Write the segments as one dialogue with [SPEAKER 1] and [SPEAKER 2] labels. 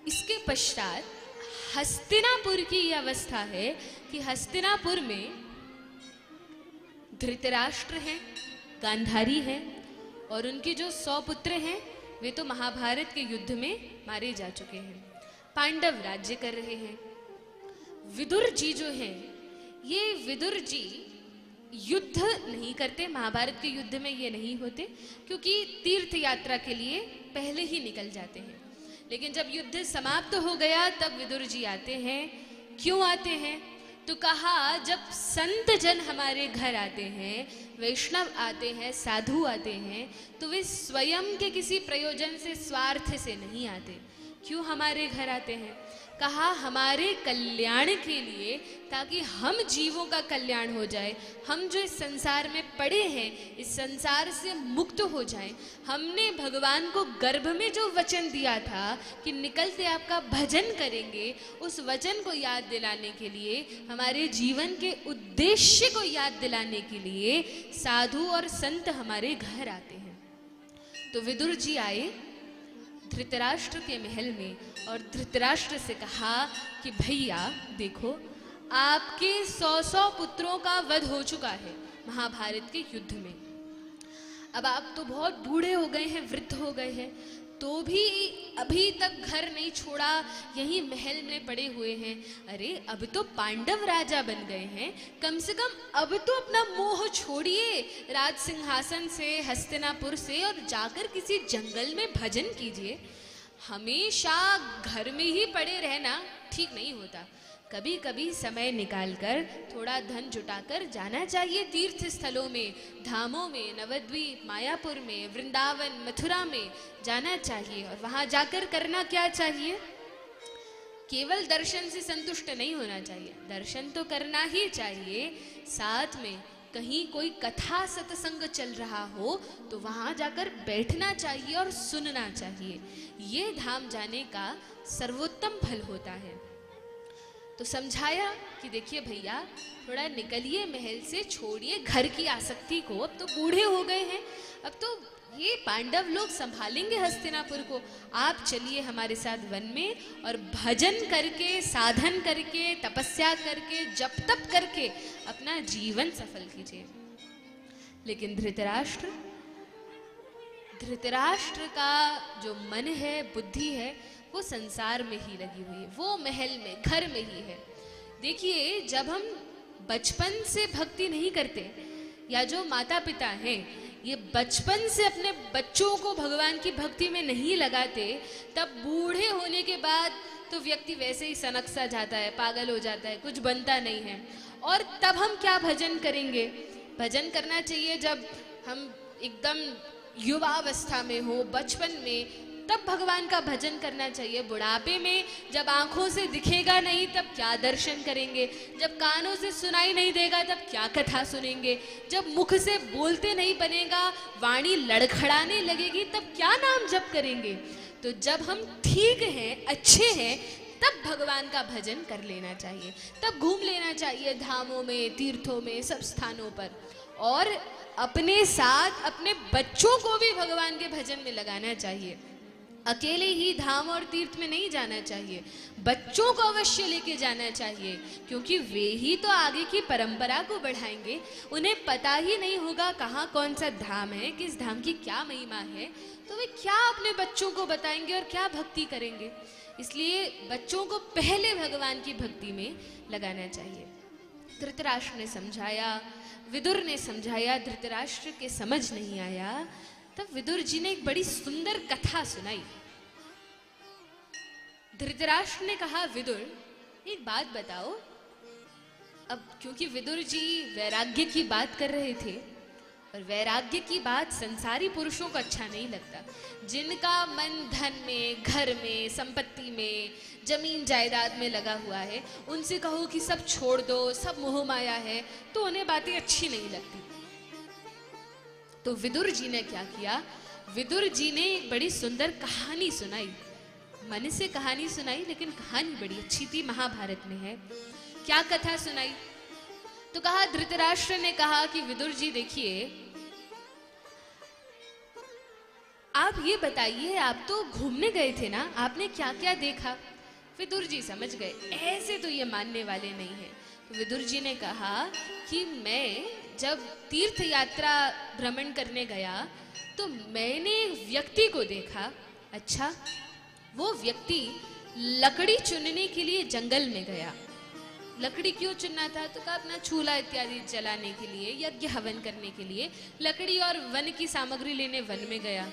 [SPEAKER 1] इसके पश्चात हस्तिनापुर की यह अवस्था है कि हस्तिनापुर में धृतराष्ट्र हैं, गांधारी हैं और उनके जो 100 पुत्र हैं वे तो महाभारत के युद्ध में मारे जा चुके हैं। पांडव राज्य कर रहे हैं। विदुर जी जो हैं, ये विदुर जी युद्ध नहीं करते, महाभारत के युद्ध में ये नहीं होते क्योंकि तीर्थ यात्रा के लिए पहले ही निकल जाते हैं। लेकिन जब युद्ध समाप्त हो गया तब विदुर जी आते हैं। क्यों आते हैं? तो कहा जब संत जन हमारे घर आते हैं, वैष्णव आते हैं, साधु आते हैं, तो वे स्वयं के किसी प्रयोजन से, स्वार्थ से नहीं आते। क्यों हमारे घर आते हैं? कहा हमारे कल्याण के लिए, ताकि हम जीवों का कल्याण हो जाए। हम जो इस संसार में पड़े हैं, इस संसार से मुक्त हो जाएं। हमने भगवान को गर्भ में जो वचन दिया था कि निकलते आपका भजन करेंगे, उस वचन को याद दिलाने के लिए, हमारे जीवन के उद्देश्य को याद दिलाने के लिए साधु और संत हमारे घर आते हैं। तो विदुर जी आए धृतराष्ट्र के महल में और धृतराष्ट्र से कहा कि भैया देखो, आपके 100 पुत्रों का वध हो चुका है महाभारत के युद्ध में। अब आप तो बहुत बूढ़े हो गए हैं, वृद्ध हो गए हैं, तो भी अभी तक घर नहीं छोड़ा, यहीं महल में पड़े हुए हैं। अरे अब तो पांडव राजा बन गए हैं, कम से कम अब तो अपना मोह छोड़िए राज सिंहासन से, हस्तिनापुर से, और जाकर किसी जंगल में भजन कीजिए। हमेशा घर में ही पड़े रहना ठीक नहीं होता। कभी कभी समय निकालकर थोड़ा धन जुटाकर जाना चाहिए तीर्थ स्थलों में, धामों में, नवद्वीप, मायापुर में, वृंदावन, मथुरा में जाना चाहिए। और वहां जाकर करना क्या चाहिए? केवल दर्शन से संतुष्ट नहीं होना चाहिए, दर्शन तो करना ही चाहिए, साथ में कहीं कोई कथा सत्संग चल रहा हो तो वहां जाकर बैठना चाहिए और सुनना चाहिए। ये धाम जाने का सर्वोत्तम फल होता है। तो समझाया कि देखिए भैया, थोड़ा निकलिए महल से, छोड़िए घर की आसक्ति को, अब तो बूढ़े हो गए हैं, अब तो ये पांडव लोग संभालेंगे हस्तिनापुर को। आप चलिए हमारे साथ वन में और भजन करके, साधन करके, तपस्या करके, जप तप करके अपना जीवन सफल कीजिए। लेकिन धृतराष्ट्र का जो मन है, बुद्धि है, वो संसार में ही लगी हुई है, वो महल में, घर में ही है। देखिए, जब हम बचपन से भक्ति नहीं करते, या जो माता पिता हैं ये बचपन से अपने बच्चों को भगवान की भक्ति में नहीं लगाते, तब बूढ़े होने के बाद तो व्यक्ति वैसे ही सनक सा जाता है, पागल हो जाता है, कुछ बनता नहीं है। और तब हम क्या भजन करेंगे? भजन करना चाहिए जब हम एकदम युवावस्था में हो, बचपन में, तब भगवान का भजन करना चाहिए। बुढ़ापे में जब आंखों से दिखेगा नहीं तब क्या दर्शन करेंगे, जब कानों से सुनाई नहीं देगा तब क्या कथा सुनेंगे, जब मुख से बोलते नहीं बनेगा, वाणी लड़खड़ाने लगेगी, तब क्या नाम जप करेंगे। तो जब हम ठीक हैं, अच्छे हैं, तब भगवान का भजन कर लेना चाहिए, तब घूम लेना चाहिए धामों में, तीर्थों में, सब स्थानों पर, और अपने साथ अपने बच्चों को भी भगवान के भजन में लगाना चाहिए। अकेले ही धाम और तीर्थ में नहीं जाना चाहिए, बच्चों को अवश्य लेके जाना चाहिए, क्योंकि वे ही तो आगे की परंपरा को बढ़ाएंगे। उन्हें पता ही नहीं होगा कहाँ कौन सा धाम है, किस धाम की क्या महिमा है, तो वे क्या अपने बच्चों को बताएंगे और क्या भक्ति करेंगे। इसलिए बच्चों को पहले भगवान की भक्ति में लगाना चाहिए। धृतराष्ट्र ने समझाया, विदुर ने समझाया, धृतराष्ट्र के समझ नहीं आया। तब विदुर जी ने एक बड़ी सुंदर कथा सुनाई। धृतराष्ट्र ने कहा, विदुर एक बात बताओ। अब क्योंकि विदुर जी वैराग्य की बात कर रहे थे, और वैराग्य की बात संसारी पुरुषों को अच्छा नहीं लगता। जिनका मन धन में, घर में, संपत्ति में, जमीन जायदाद में लगा हुआ है, उनसे कहो कि सब छोड़ दो, सब मोह माया है, तो उन्हें बातें अच्छी नहीं लगती। तो विदुर जी ने क्या किया? विदुर जी ने एक बड़ी सुंदर कहानी सुनाई, मन से कहानी सुनाई, लेकिन कहानी बड़ी अच्छी थी, महाभारत में है। क्या कथा सुनाई? तो कहा, धृतराष्ट्र ने कहा कि विदुर जी देखिए, आप ये बताइए, आप तो घूमने गए थे ना, आपने क्या क्या देखा? विदुर जी समझ गए ऐसे तो ये मानने वाले नहीं हैं। तो विदुर जी ने कहा कि मैं जब तीर्थ यात्रा भ्रमण करने गया तो मैंने एक व्यक्ति को देखा। अच्छा, वो व्यक्ति लकड़ी चुनने के लिए जंगल में गया। लकड़ी क्यों चुनना था? तो कहा अपना चूल्हा इत्यादि जलाने के लिए, यज्ञ हवन करने के लिए लकड़ी और वन की सामग्री लेने वन में गया।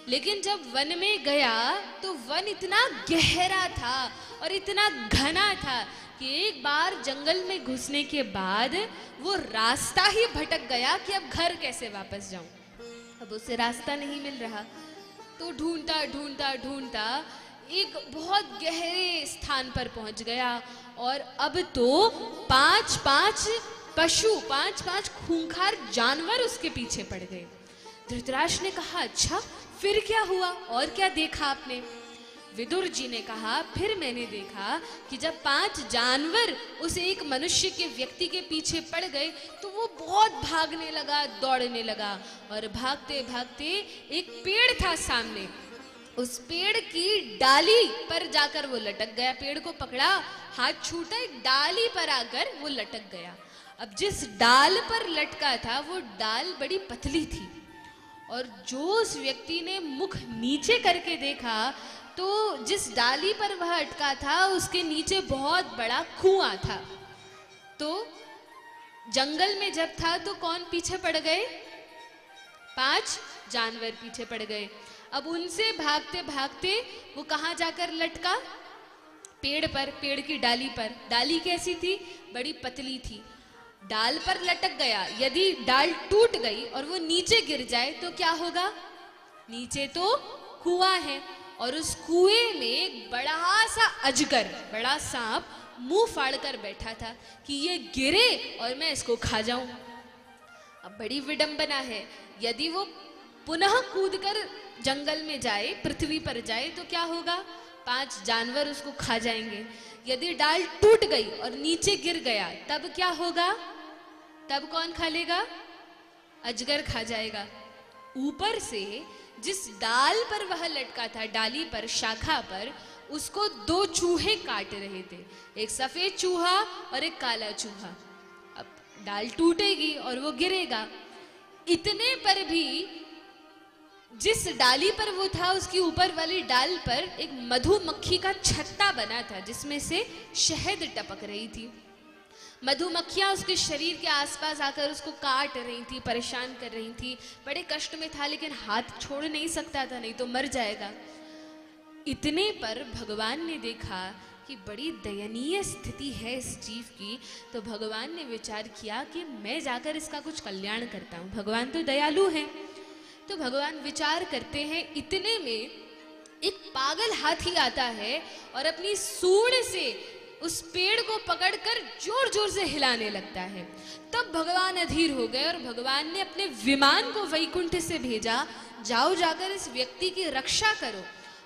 [SPEAKER 1] लेकिन जब वन में गया तो वन इतना गहरा था और इतना घना था कि एक बार जंगल में घुसने के बाद वो रास्ता ही भटक गया कि अब घर कैसे वापस जाऊं। अब उसे रास्ता नहीं मिल रहा तो ढूंढता ढूंढता ढूंढता एक बहुत गहरे स्थान पर पहुंच गया और अब तो पांच पांच खूंखार जानवर उसके पीछे पड़ गए। धृतराष्ट्र ने कहा, अच्छा फिर क्या हुआ और क्या देखा आपने? विदुर जी ने कहा, फिर मैंने देखा कि जब 5 जानवर उस एक मनुष्य के व्यक्ति के पीछे पड़ गए तो वो बहुत भागने लगा, दौड़ने लगा और भागते भागते एक पेड़ था सामने, उस पेड़ की डाली पर जाकर वो लटक गया। पेड़ को पकड़ा, हाथ छूटा, एक डाली पर आकर वो लटक गया। अब जिस डाल पर लटका था वो डाल बड़ी पतली थी और जो उस व्यक्ति ने मुख नीचे करके देखा तो जिस डाली पर वह अटका था उसके नीचे बहुत बड़ा कुआं था। तो जंगल में जब था तो कौन पीछे पड़ गए? 5 जानवर पीछे पड़ गए। अब उनसे भागते भागते वो कहाँ जाकर लटका? पेड़ पर, पेड़ की डाली पर। डाली कैसी थी? बड़ी पतली थी। डाल पर लटक गया। यदि डाल टूट गई और वो नीचे गिर जाए तो क्या होगा? नीचे तो कुआं है और उस कुएं में एक बड़ा सा अजगर, बड़ा सांप मुंह फाड़कर बैठा था कि ये गिरे और मैं इसको खा जाऊं। अब बड़ी विडंबना है, यदि वो पुनः कूदकर जंगल में जाए, पृथ्वी पर जाए तो क्या होगा? 5 जानवर उसको खा जाएंगे। यदि डाल टूट गई और नीचे गिर गया तब क्या होगा? तब कौन खा लेगा? अजगर खा जाएगा। ऊपर से जिस डाल पर वह लटका था, डाली पर, शाखा पर, उसको 2 चूहे काट रहे थे, एक सफेद चूहा और एक काला चूहा। अब डाल टूटेगी और वो गिरेगा। इतने पर भी जिस डाली पर वो था उसकी ऊपर वाली डाल पर एक मधुमक्खी का छत्ता बना था जिसमें से शहद टपक रही थी। मधुमक्खियां उसके शरीर के आसपास आकर उसको काट रही थी, परेशान कर रही थी। बड़े कष्ट में था लेकिन हाथ छोड़ नहीं सकता था, नहीं तो मर जाएगा। इतने पर भगवान ने देखा कि बड़ी दयनीय स्थिति है इस जीव की, तो भगवान ने विचार किया कि मैं जाकर इसका कुछ कल्याण करता हूँ। भगवान तो दयालु हैं। तो भगवान विचार करते हैं, इतने में एक पागल हाथी आता है और अपनी सूंड से उस पेड़ को पकड़कर जोर जोर से हिलाने लगता है। तब भगवान अधीर हो गए और भगवान ने अपने विमान को वैकुंठ से भेजा, जाओ जाकर इस व्यक्ति की रक्षा करो।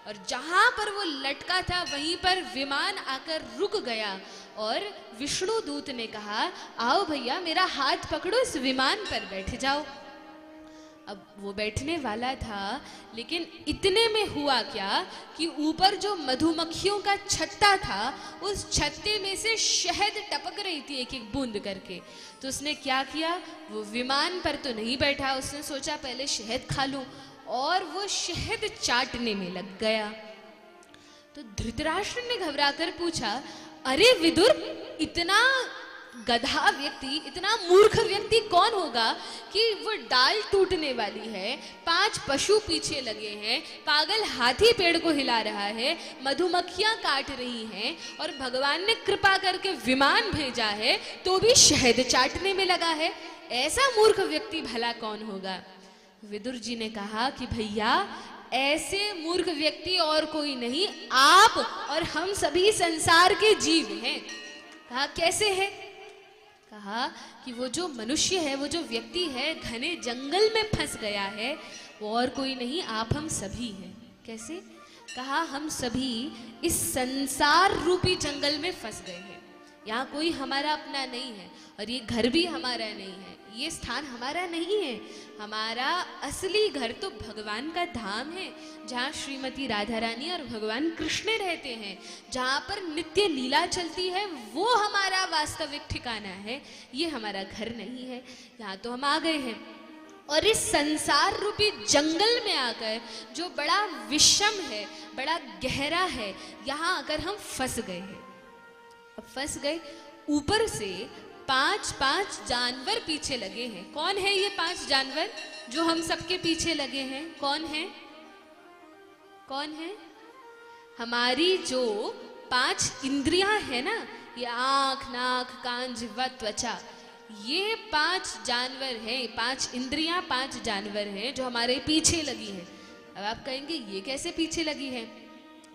[SPEAKER 1] और जहां पर वो लटका था वहीं पर विमान आकर रुक गया और विष्णु दूत ने कहा, आओ भैया मेरा हाथ पकड़ो, इस विमान पर बैठ जाओ। अब वो बैठने वाला था लेकिन इतने में हुआ क्या कि ऊपर जो मधुमक्खियों का छत्ता था उस छत्ते में से शहद टपक रही थी एक एक बूंद करके। तो उसने क्या किया, वो विमान पर तो नहीं बैठा, उसने सोचा पहले शहद खा लूं और वो शहद चाटने में लग गया। तो धृतराष्ट्र ने घबराकर पूछा, अरे विदुर, इतना गधा व्यक्ति, इतना मूर्ख व्यक्ति कौन होगा कि वो डाल टूटने वाली है, 5 पशु पीछे लगे हैं, पागल हाथी पेड़ को हिला रहा है, मधुमक्खियां काट रही हैं और भगवान ने कृपा करके विमान भेजा है तो भी शहद चाटने में लगा है। ऐसा मूर्ख व्यक्ति भला कौन होगा? विदुर जी ने कहा कि भैया ऐसे मूर्ख व्यक्ति और कोई नहीं, आप और हम सभी संसार के जीव हैं। कहा कैसे है? कहा कि वो जो मनुष्य है, वो जो व्यक्ति है, घने जंगल में फंस गया है, वो और कोई नहीं, आप हम सभी हैं। कैसे? कहा हम सभी इस संसार रूपी जंगल में फंस गए हैं। यहाँ कोई हमारा अपना नहीं है और ये घर भी हमारा नहीं है, ये स्थान हमारा नहीं है। हमारा असली घर तो भगवान का धाम है, जहाँ श्रीमती राधा रानी और भगवान कृष्ण रहते हैं, जहाँ पर नित्य लीला चलती है, वो हमारा वास्तविक ठिकाना है। ये हमारा घर नहीं है। यहाँ तो हम आ गए हैं और इस संसार रूपी जंगल में आकर, जो बड़ा विषम है, बड़ा गहरा है, यहाँ आकर हम फंस गए हैं। अब फंस गए, ऊपर से 5-5 जानवर पीछे लगे हैं। कौन है ये 5 जानवर जो हम सबके पीछे लगे हैं? कौन है? कौन है? हमारी जो 5 इंद्रियां है ना, ये आंख, नाक, कान, जिह्वा, त्वचा, ये 5 जानवर हैं, 5 इंद्रियां 5 जानवर हैं जो हमारे पीछे लगी हैं। अब आप कहेंगे ये कैसे पीछे लगी है?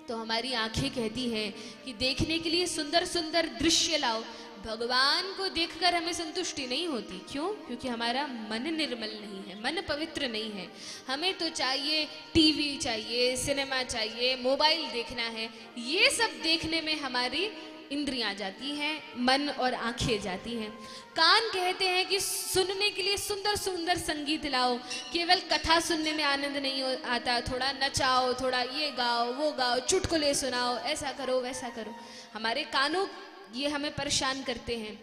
[SPEAKER 1] तो हमारी आंखें कहती हैं कि देखने के लिए सुंदर सुंदर दृश्य लाओ। भगवान को देखकर हमें संतुष्टि नहीं होती। क्यों? क्योंकि हमारा मन निर्मल नहीं है, मन पवित्र नहीं है। हमें तो चाहिए टीवी, चाहिए सिनेमा, चाहिए मोबाइल देखना है। ये सब देखने में हमारी इंद्रियां जाती हैं, मन और आंखें जाती हैं। कान कहते हैं कि सुनने के लिए सुंदर सुंदर संगीत लाओ। केवल कथा सुनने में आनंद नहीं आता, थोड़ा नचाओ, थोड़ा ये गाओ, वो गाओ, चुटकुले सुनाओ, ऐसा करो, वैसा करो। हमारे कानों ये हमें परेशान करते हैं।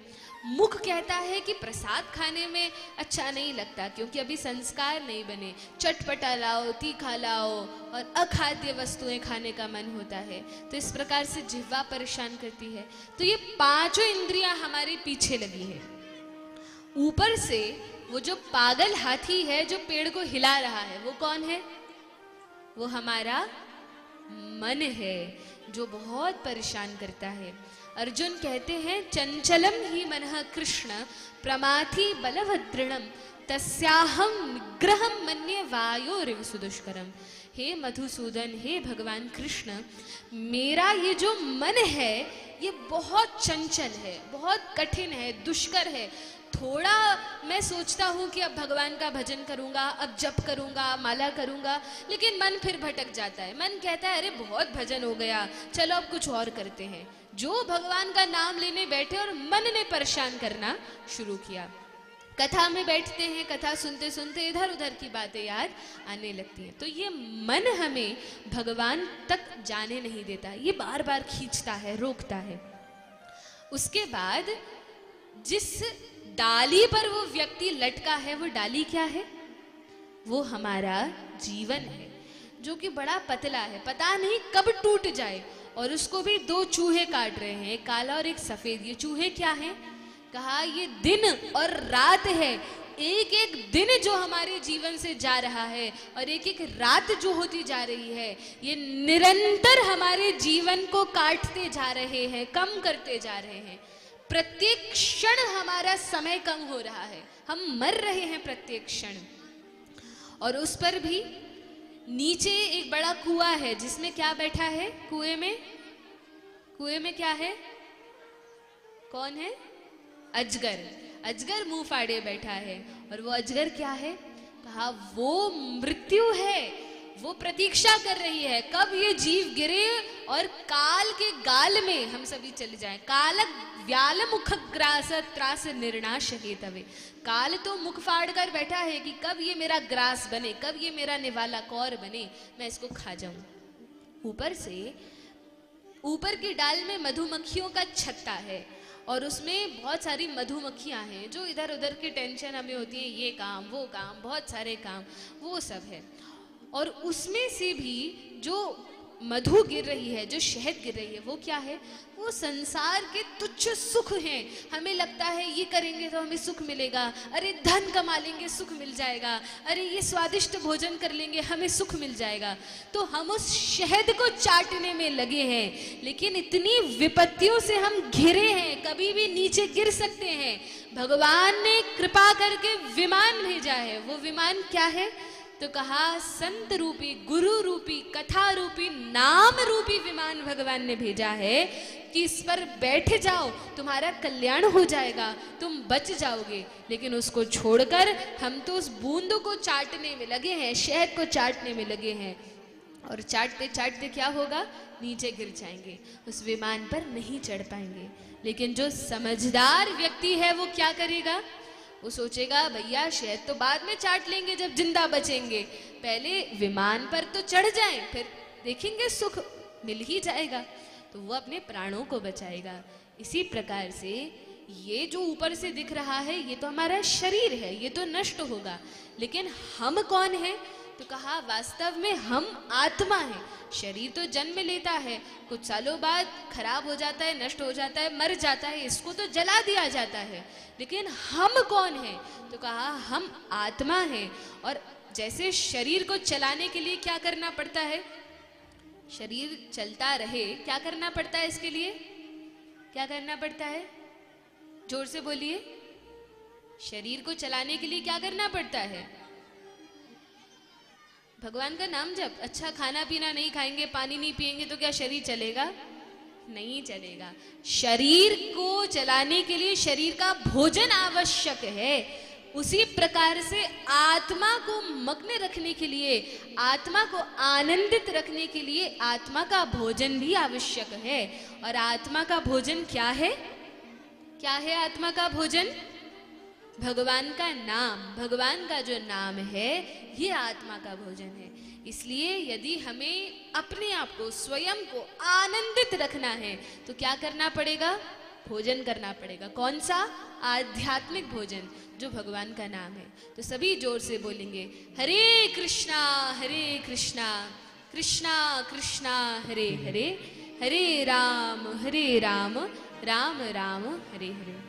[SPEAKER 1] मुख कहता है कि प्रसाद खाने में अच्छा नहीं लगता, क्योंकि अभी संस्कार नहीं बने। चटपटा लाओ, तीखा लाओ और अखाद्य वस्तुएं खाने का मन होता है। तो इस प्रकार से जिह्वा परेशान करती है। तो ये 5 इंद्रियां हमारे पीछे लगी है। ऊपर से वो जो पागल हाथी है जो पेड़ को हिला रहा है, वो कौन है? वो हमारा मन है, जो बहुत परेशान करता है। अर्जुन कहते हैं, चंचलम ही मनः कृष्ण प्रमाथि बलभद्रणम तस्याहम निग्रहम मन्ये वायोरिव सुदुष्करम। हे मधुसूदन, हे भगवान कृष्ण, मेरा ये जो मन है ये बहुत चंचल है, बहुत कठिन है, दुष्कर है। थोड़ा मैं सोचता हूँ कि अब भगवान का भजन करूँगा, अब जप करूँगा, माला करूँगा, लेकिन मन फिर भटक जाता है। मन कहता है अरे बहुत भजन हो गया, चलो अब कुछ और करते हैं। जो भगवान का नाम लेने बैठे और मन ने परेशान करना शुरू किया। कथा में बैठते हैं, कथा सुनते सुनते इधर उधर की बातें याद आने लगती हैं। तो ये मन हमें भगवान तक जाने नहीं देता, ये बार बार खींचता है, रोकता है। उसके बाद जिस डाली पर वो व्यक्ति लटका है, वो डाली क्या है? वो हमारा जीवन है, जो कि बड़ा पतला है, पता नहीं कब टूट जाए। और उसको भी 2 चूहे काट रहे हैं, एक काला और एक सफेद। ये चूहे क्या हैं? कहा ये दिन और रात है। एक एक दिन जो हमारे जीवन से जा रहा है और एक एक रात जो होती जा रही है, ये निरंतर हमारे जीवन को काटते जा रहे हैं, कम करते जा रहे हैं। प्रत्येक क्षण हमारा समय कम हो रहा है, हम मर रहे हैं प्रत्येक क्षण। और उस पर भी नीचे एक बड़ा कुआं है, जिसमें क्या बैठा है? कुएं में क्या है? कौन है? अजगर। अजगर मुंह फाड़े बैठा है। और वो अजगर क्या है? कहा वो मृत्यु है। वो प्रतीक्षा कर रही है कब ये जीव गिरे और काल के गाल में हम सभी चले जाएं। काल व्याल मुख ग्रास त्रास निर्णाश हेतवे। काल तो मुख फाड़ कर बैठा है कि कब ये मेरा ग्रास बने, कब ये मेरा निवाला कौर बने, मैं इसको खा जाऊं। ऊपर से ऊपर की डाल में मधुमक्खियों का छत्ता है और उसमें बहुत सारी मधुमक्खियां हैं जो इधर उधर की टेंशन हमें होती है, ये काम वो काम, बहुत सारे काम, वो सब है। और उसमें से भी जो मधु गिर रही है, जो शहद गिर रही है, वो क्या है? वो संसार के तुच्छ सुख हैं। हमें लगता है ये करेंगे तो हमें सुख मिलेगा, अरे धन कमा लेंगे सुख मिल जाएगा, अरे ये स्वादिष्ट भोजन कर लेंगे हमें सुख मिल जाएगा। तो हम उस शहद को चाटने में लगे हैं, लेकिन इतनी विपत्तियों से हम घिरे हैं, कभी भी नीचे गिर सकते हैं। भगवान ने कृपा करके विमान भेजा है। वो विमान क्या है? तो कहा संत रूपी, गुरु रूपी, कथा रूपी, नाम रूपी विमान भगवान ने भेजा है कि इस पर बैठ जाओ, तुम्हारा कल्याण हो जाएगा, तुम बच जाओगे। लेकिन उसको छोड़कर हम तो उस बूंद को चाटने में लगे हैं, शहद को चाटने में लगे हैं। और चाटते चाटते क्या होगा नीचे गिर जाएंगे, उस विमान पर नहीं चढ़ पाएंगे। लेकिन जो समझदार व्यक्ति है वो क्या करेगा? वो सोचेगा भैया शायद तो बाद में चाट लेंगे जब जिंदा बचेंगे, पहले विमान पर तो चढ़ जाएं, फिर देखेंगे सुख मिल ही जाएगा। तो वो अपने प्राणों को बचाएगा। इसी प्रकार से ये जो ऊपर से दिख रहा है ये तो हमारा शरीर है, ये तो नष्ट होगा, लेकिन हम कौन हैं? तो कहा वास्तव में हम आत्मा हैं। शरीर तो जन्म लेता है, कुछ सालों बाद खराब हो जाता है, नष्ट हो जाता है, मर जाता है, इसको तो जला दिया जाता है, लेकिन हम कौन हैं? तो कहा हम आत्मा हैं। और जैसे शरीर को चलाने के लिए क्या करना पड़ता है? शरीर चलता रहे, क्या करना पड़ता है? इसके लिए क्या करना पड़ता है? जोर से बोलिए। शरीर को चलाने के लिए क्या करना पड़ता है? भगवान का नाम जप। अच्छा, खाना पीना नहीं खाएंगे, पानी नहीं पिएंगे तो क्या शरीर चलेगा? नहीं चलेगा। शरीर को चलाने के लिए शरीर का भोजन आवश्यक है। उसी प्रकार से आत्मा को मग्न रखने के लिए, आत्मा को आनंदित रखने के लिए आत्मा का भोजन भी आवश्यक है। और आत्मा का भोजन क्या है? क्या है आत्मा का भोजन? भगवान का नाम। भगवान का जो नाम है ये आत्मा का भोजन है। इसलिए यदि हमें अपने आप को, स्वयं को आनंदित रखना है तो क्या करना पड़ेगा? भोजन करना पड़ेगा। कौन सा? आध्यात्मिक भोजन, जो भगवान का नाम है। तो सभी जोर से बोलेंगे, हरे कृष्णा कृष्णा कृष्णा हरे हरे, हरे राम राम राम हरे हरे।